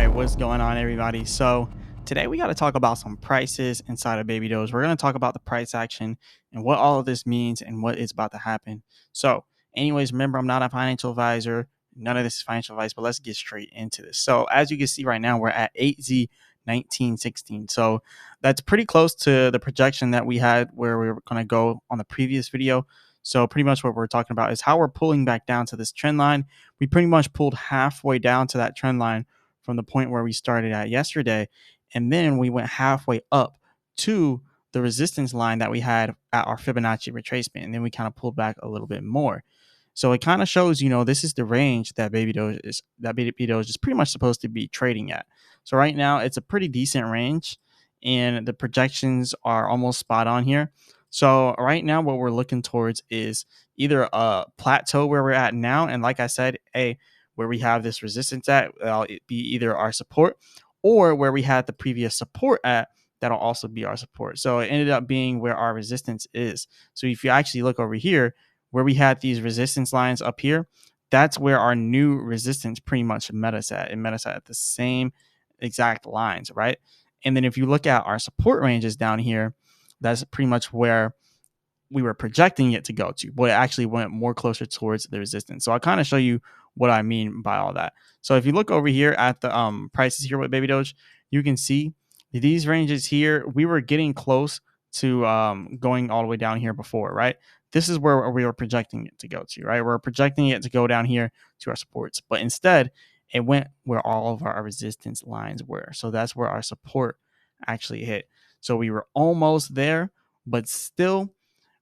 right, what's going on, everybody? So today we got to talk about some prices inside of Baby Doge. We're going to talk about the price action and what all of this means and what is about to happen. So, anyways, remember, I'm not a financial advisor. None of this is financial advice, but let's get straight into this. So, as you can see right now, we're at 8Z 1916. So that's pretty close to the projection that we had where we were going to go on the previous video. So pretty much what we're talking about is how we're pulling back down to this trend line. We pretty much pulled halfway down to that trend line from the point where we started at yesterday. And then we went halfway up to the resistance line that we had at our Fibonacci retracement. And then we kind of pulled back a little bit more. So it kind of shows, this is the range that Baby Doge is pretty much supposed to be trading at. So right now it's a pretty decent range and the projections are almost spot on here. So right now what we're looking towards is either a plateau where we're at now. And like I said, where we have this resistance at, it be either our support or where we had the previous support at, that'll also be our support. So it ended up being where our resistance is. So if you actually look over here, where we had these resistance lines up here, that's where our new resistance pretty much met us at. It met us at the same exact lines, right? And then if you look at our support ranges down here, that's pretty much where we were projecting it to go to, but it actually went more closer towards the resistance. So I'll kind of show you what I mean by all that. So if you look over here at the prices here with Baby Doge, you can see these ranges here, we were getting close to going all the way down here before, right? This is where we were projecting it to go to, right? We're projecting it to go down here to our supports, but instead it went where all of our resistance lines were. So that's where our support actually hit. So we were almost there, but still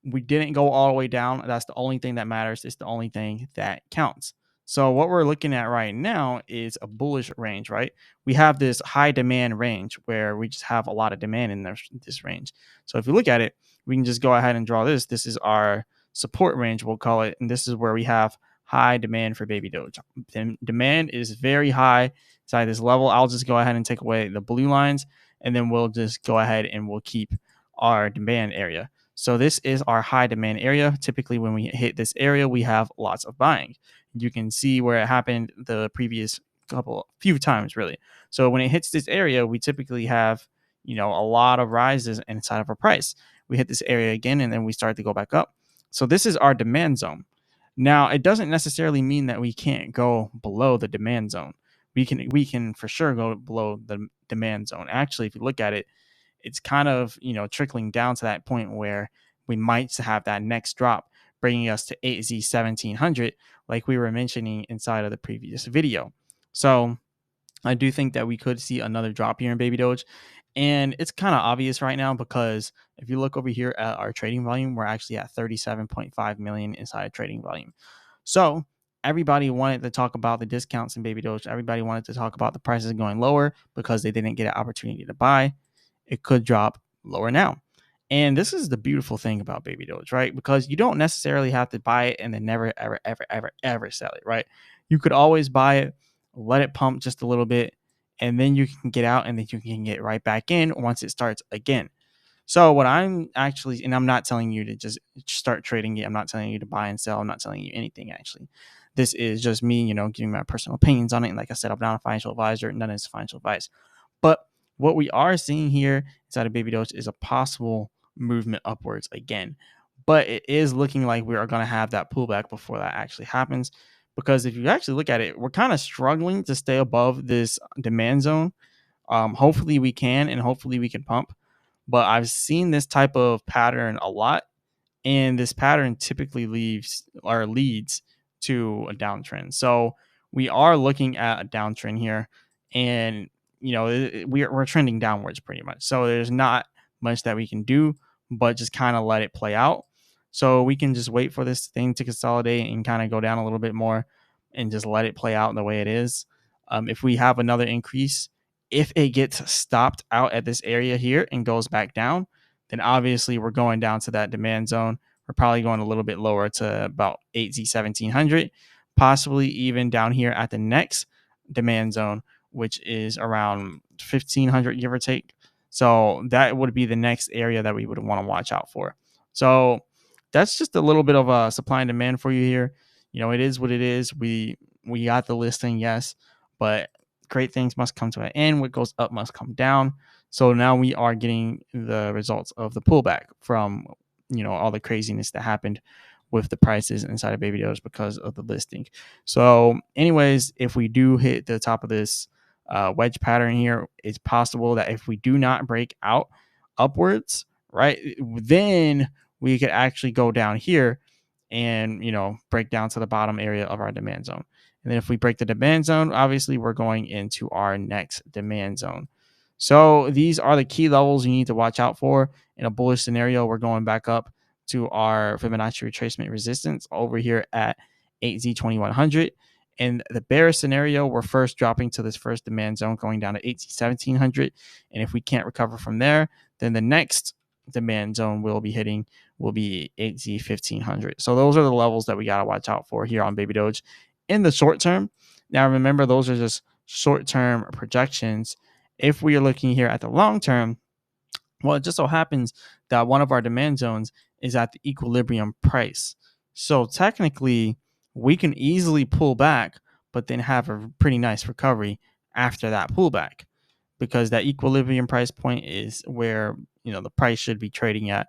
we didn't go all the way down. That's the only thing that matters. It's the only thing that counts. So what we're looking at right now is a bullish range, right? We have this high demand range where we just have a lot of demand in this range. So if you look at it, we can just go ahead and draw this. This is our support range, we'll call it. And this is where we have high demand for Baby Doge. Demand is very high inside this level. I'll just go ahead and take away the blue lines, and then we'll just go ahead and we'll keep our demand area. So this is our high demand area. Typically when we hit this area, we have lots of buying. You can see where it happened the previous few times really. So when it hits this area, we typically have, a lot of rises inside of our price. We hit this area again, and then we start to go back up. So this is our demand zone. Now, it doesn't necessarily mean that we can't go below the demand zone. We can for sure go below the demand zone. Actually, if you look at it, it's kind of, trickling down to that point where we might have that next drop, bringing us to 8Z 1700, like we were mentioning inside of the previous video. So I do think that we could see another drop here in Baby Doge. And it's kind of obvious right now because if you look over here at our trading volume, we're actually at 37.5 million inside of trading volume. So everybody wanted to talk about the discounts in Baby Doge. Everybody wanted to talk about the prices going lower because they didn't get an opportunity to buy. It could drop lower now. And this is the beautiful thing about Baby Doge, right? Because you don't necessarily have to buy it and then never, ever, ever, ever, ever sell it, right? You could always buy it, let it pump just a little bit, and then you can get out and then you can get right back in once it starts again. So what I'm actually, and I'm not telling you to just start trading it. I'm not telling you to buy and sell. I'm not telling you anything actually. This is just me, giving my personal opinions on it. And like I said, I'm not a financial advisor. None of this is financial advice. But what we are seeing here inside of Baby Doge is a possible movement upwards again. But it is looking like we are going to have that pullback before that actually happens. Because if you actually look at it, we're kind of struggling to stay above this demand zone. Hopefully we can, and hopefully we can pump. But I've seen this type of pattern a lot. And this pattern typically leads to a downtrend. So we are looking at a downtrend here. And we're trending downwards pretty much. So there's not much that we can do, but just kind of let it play out. So we can just wait for this thing to consolidate and kind of go down a little bit more and just let it play out the way it is. If we have another increase, if it gets stopped out at this area here and goes back down, then obviously we're going down to that demand zone. We're probably going a little bit lower to about 8Z 1700, possibly even down here at the next demand zone, which is around 1500, give or take. So that would be the next area that we would want to watch out for. So that's just a little bit of a supply and demand for you here. It is what it is. We got the listing, yes, but great things must come to an end. What goes up must come down. So now we are getting the results of the pullback from, all the craziness that happened with the prices inside of Baby Doge because of the listing. So, anyways, if we do hit the top of this wedge pattern here, it's possible that if we do not break out upwards, right, then we could actually go down here and break down to the bottom area of our demand zone. And then if we break the demand zone, obviously we're going into our next demand zone. So these are the key levels you need to watch out for. In a bullish scenario, we're going back up to our Fibonacci retracement resistance over here at 8Z2100. In the bearish scenario, we're first dropping to this first demand zone, going down to 8Z1700. And if we can't recover from there, then the next demand zone we'll be hitting will be 8Z1500. So those are the levels that we got to watch out for here on Baby Doge in the short term. Now, remember, those are just short term projections. If we are looking here at the long term, well, it just so happens that one of our demand zones is at the equilibrium price. So technically, we can easily pull back, but then have a pretty nice recovery after that pullback, because that equilibrium price point is where the price should be trading at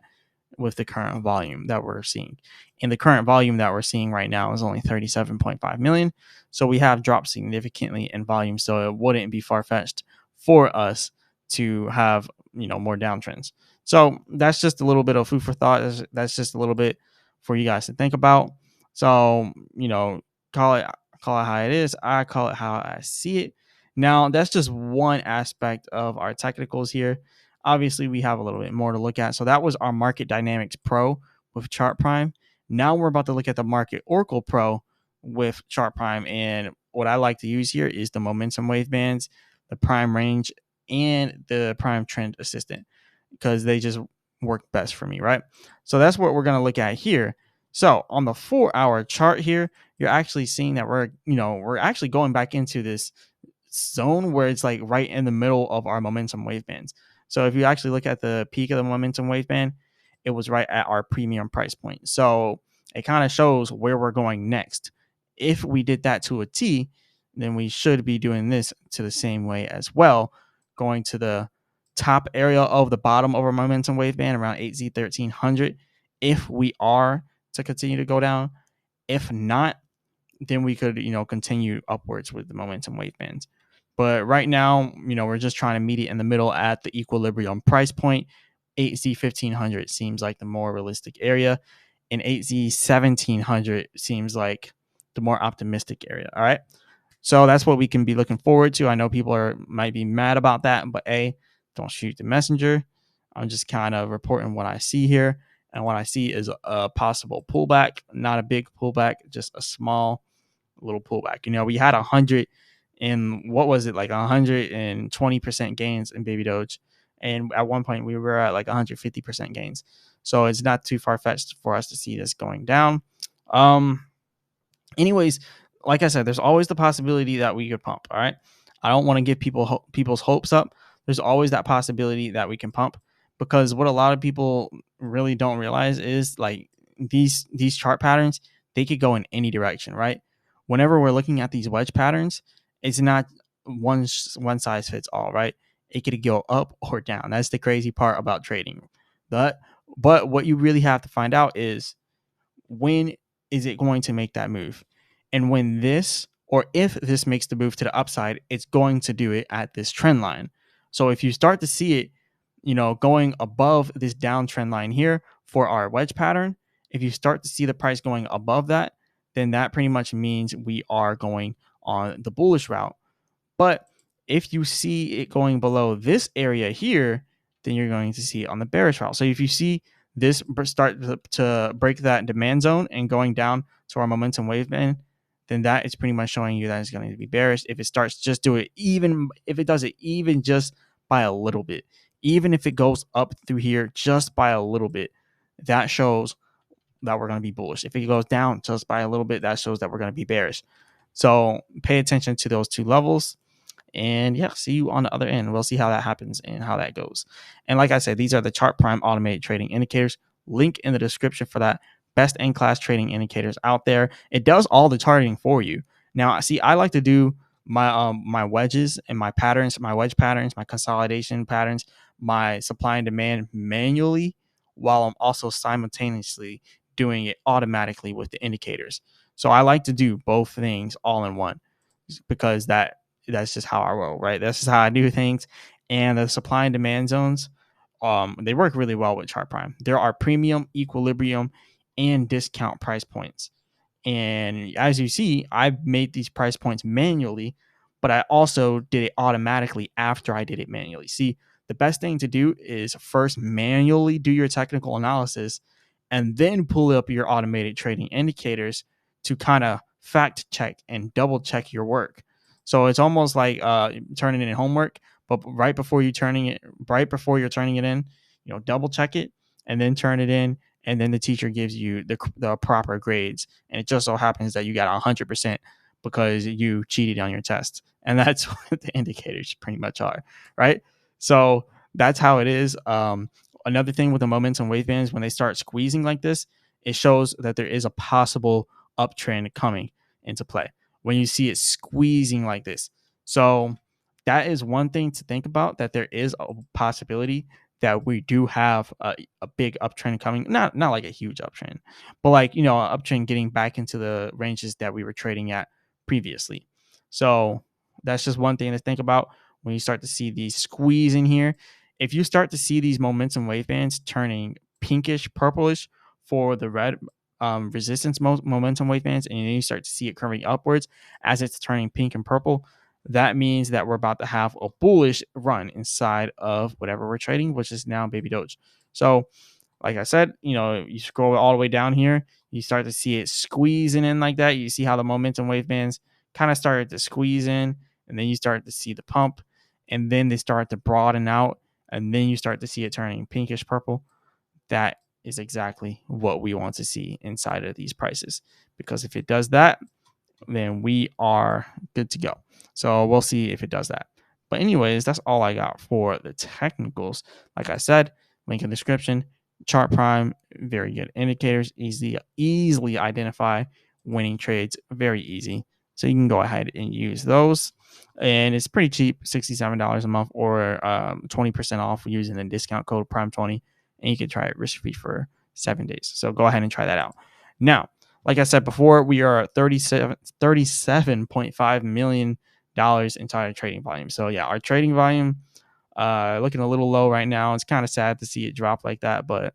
with the current volume that we're seeing. And the current volume that we're seeing right now is only 37.5 million. So we have dropped significantly in volume. So it wouldn't be far-fetched for us to have, more downtrends. So that's just a little bit of food for thought. That's just a little bit for you guys to think about. So, call it how it is. I call it how I see it. Now, that's just one aspect of our technicals here. Obviously, we have a little bit more to look at. So that was our Market Dynamics Pro with Chart Prime. Now we're about to look at the Market Oracle Pro with Chart Prime. And what I like to use here is the momentum wave bands, the prime range, and the prime trend assistant, because they just work best for me, right? So that's what we're going to look at here. So on the 4-hour chart here, you're actually seeing that we're actually going back into this zone where it's like right in the middle of our momentum wave bands. So if you actually look at the peak of the momentum wave band, it was right at our premium price point. So it kind of shows where we're going next. If we did that to a T, then we should be doing this to the same way as well, going to the top area of the bottom of our momentum wave band around 8Z1300 if we are to continue to go down. If not, then we could, continue upwards with the momentum wave bands. But right now, we're just trying to meet it in the middle at the equilibrium price point. 8Z1500 seems like the more realistic area, and 8Z1700 seems like the more optimistic area. All right. So that's what we can be looking forward to. I know people might be mad about that, but don't shoot the messenger. I'm just kind of reporting what I see here. And what I see is a possible pullback, not a big pullback, just a small little pullback. We had 100 and what was it, like 120% gains in Baby Doge, and at one point we were at like 150% gains. So it's not too far-fetched for us to see this going down. Anyways, like I said, there's always the possibility that we could pump. All right, I don't want to get people's hopes up. There's always that possibility that we can pump, because what a lot of people really don't realize is like these chart patterns, they could go in any direction, right? Whenever we're looking at these wedge patterns, it's not one size fits all, right? It could go up or down. That's the crazy part about trading. But what you really have to find out is, when is it going to make that move? And when this, or if this makes the move to the upside, it's going to do it at this trend line. So if you start to see it, going above this downtrend line here for our wedge pattern, if you start to see the price going above that, then that pretty much means we are going on the bullish route. But if you see it going below this area here, then you're going to see it on the bearish route. So if you see this start to break that demand zone and going down to our momentum wave band, then that is pretty much showing you that it's going to be bearish. If it starts just do it, even if it does it even just by a little bit, even if it goes up through here just by a little bit, that shows that we're going to be bullish. If it goes down just by a little bit, that shows that we're going to be bearish. So pay attention to those two levels. And yeah, see you on the other end. We'll see how that happens and how that goes. And like I said, these are the Chart Prime automated trading indicators. Link in the description for that. Best in class trading indicators out there. It does all the charting for you. Now, see, I like to do my wedges and my patterns, my wedge patterns, my consolidation patterns, my supply and demand manually, while I'm also simultaneously doing it automatically with the indicators. So I like to do both things all in one because that's just how I roll, right? That's just how I do things. And the supply and demand zones, they work really well with Chart Prime. There are premium, equilibrium, and discount price points. And as you see, I've made these price points manually, but I also did it automatically after I did it manually. See, the best thing to do is first manually do your technical analysis and then pull up your automated trading indicators to kind of fact check and double check your work. So it's almost like turning in homework, but right before you're turning it in, double check it and then turn it in, and then the teacher gives you the proper grades, and it just so happens that you got 100% because you cheated on your test, and that's what the indicators pretty much are, right? So that's how it is. Another thing with the momentum wave bands, when they start squeezing like this, it shows that there is a possible uptrend coming into play when you see it squeezing like this. So that is one thing to think about, that there is a possibility that we do have a big uptrend coming. Not like a huge uptrend, but like, an uptrend getting back into the ranges that we were trading at previously. So that's just one thing to think about when you start to see these squeeze in here. If you start to see these momentum wave bands turning pinkish purplish for the red resistance momentum wave bands, and then you start to see it curving upwards as it's turning pink and purple, that means that we're about to have a bullish run inside of whatever we're trading, which is now baby doge. So like I said, you scroll all the way down here, you start to see it squeezing in like that. You see how the momentum wave bands kind of started to squeeze in, and then you start to see the pump, and then they start to broaden out, and then you start to see it turning pinkish purple. That is exactly what we want to see inside of these prices, because if it does that, then we are good to go. So we'll see if it does that. But anyways, that's all I got for the technicals. Like I said, link in the description. Chart Prime, very good indicators, easily identify winning trades, very easy. So you can go ahead and use those. And it's pretty cheap, $67 a month, or 20% off using the discount code Prime20. And you can try it risk free for 7 days. So go ahead and try that out. Now, like I said before, we are at $37.5 million entire trading volume. So yeah, our trading volume looking a little low right now. It's kind of sad to see it drop like that, but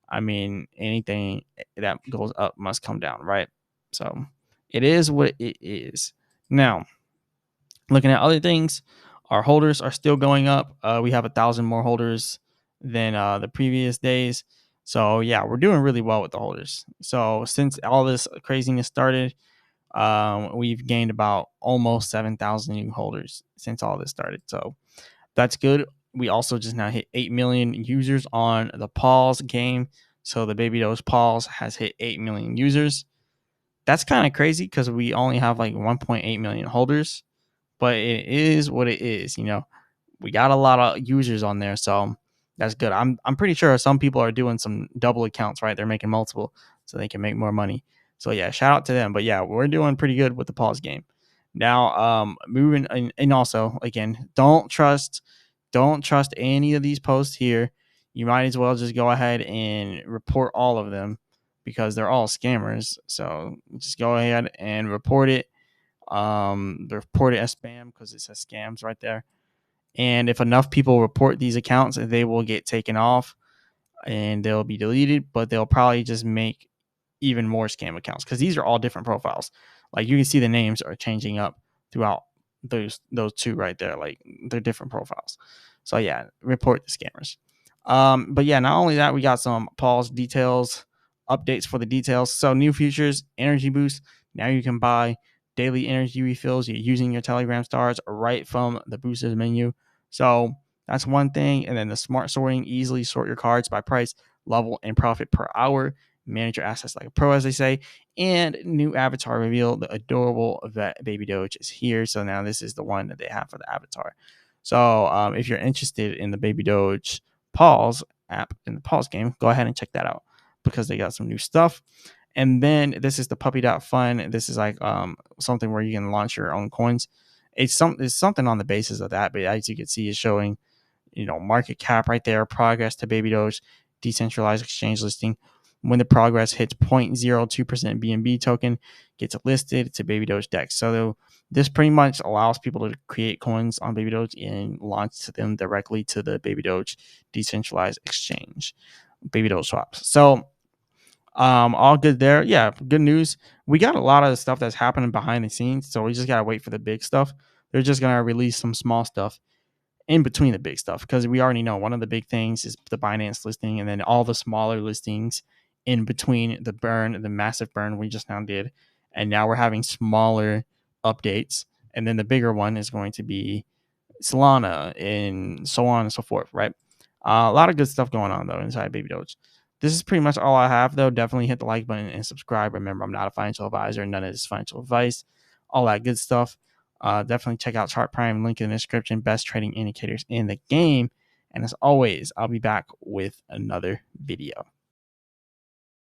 I mean, anything that goes up must come down, right? So it is what it is. Now, looking at other things, our holders are still going up. We have 1,000 more holders than the previous days. So yeah, we're doing really well with the holders. So since all this craziness started, we've gained about almost 7,000 new holders since all this started. So that's good. We also just now hit 8 million users on the pause game. So the Baby Doge pause has hit 8 million users. That's kind of crazy because we only have like 1.8 million holders, but it is what it is. We got a lot of users on there, so that's good. I'm pretty sure some people are doing some double accounts, right? They're making multiple so they can make more money. So yeah, shout out to them. But yeah, we're doing pretty good with the pause game. Now, moving and also again, don't trust any of these posts here. You might as well just go ahead and report all of them because they're all scammers. So just go ahead and report it. Report it as spam because it says scams right there. And if enough people report these accounts, they will get taken off and they'll be deleted, but they'll probably just make even more scam accounts because these are all different profiles. Like you can see the names are changing up throughout those two right there. Like they're different profiles. So yeah, report the scammers. But yeah, not only that, we got some pause details, updates for the details. So new features, energy boost. Now you can buy daily energy refills using your Telegram stars right from the boosters menu. So that's one thing. And then the smart sorting, easily sort your cards by price, level, and profit per hour. Manage your assets like a pro, as they say. And new avatar reveal. The adorable vet Baby Doge is here. So now this is the one that they have for the avatar. So if you're interested in the Baby Doge pause app in the pause game, go ahead and check that out because they got some new stuff. And then this is the puppy.fun. This is like something where you can launch your own coins. It's something on the basis of that, but as you can see, it's showing, market cap right there, progress to baby doge decentralized exchange listing. When the progress hits 0.02% BNB token, gets listed, it's a baby doge dex. So this pretty much allows people to create coins on baby doge and launch them directly to the baby doge decentralized exchange, baby doge swaps. So all good there. Yeah, good news. We got a lot of stuff that's happening behind the scenes, so we just gotta wait for the big stuff. They're just gonna release some small stuff in between the big stuff, because we already know one of the big things is the Binance listing, and then all the smaller listings in between the massive burn we just now did, and now we're having smaller updates, and then the bigger one is going to be Solana, and so on and so forth, right? A lot of good stuff going on though inside Baby Doge. This is pretty much all I have though. Definitely hit the like button and subscribe. Remember, I'm not a financial advisor, none of this financial advice, all that good stuff. Definitely check out Chart Prime, link in the description, best trading indicators in the game. And as always, I'll be back with another video.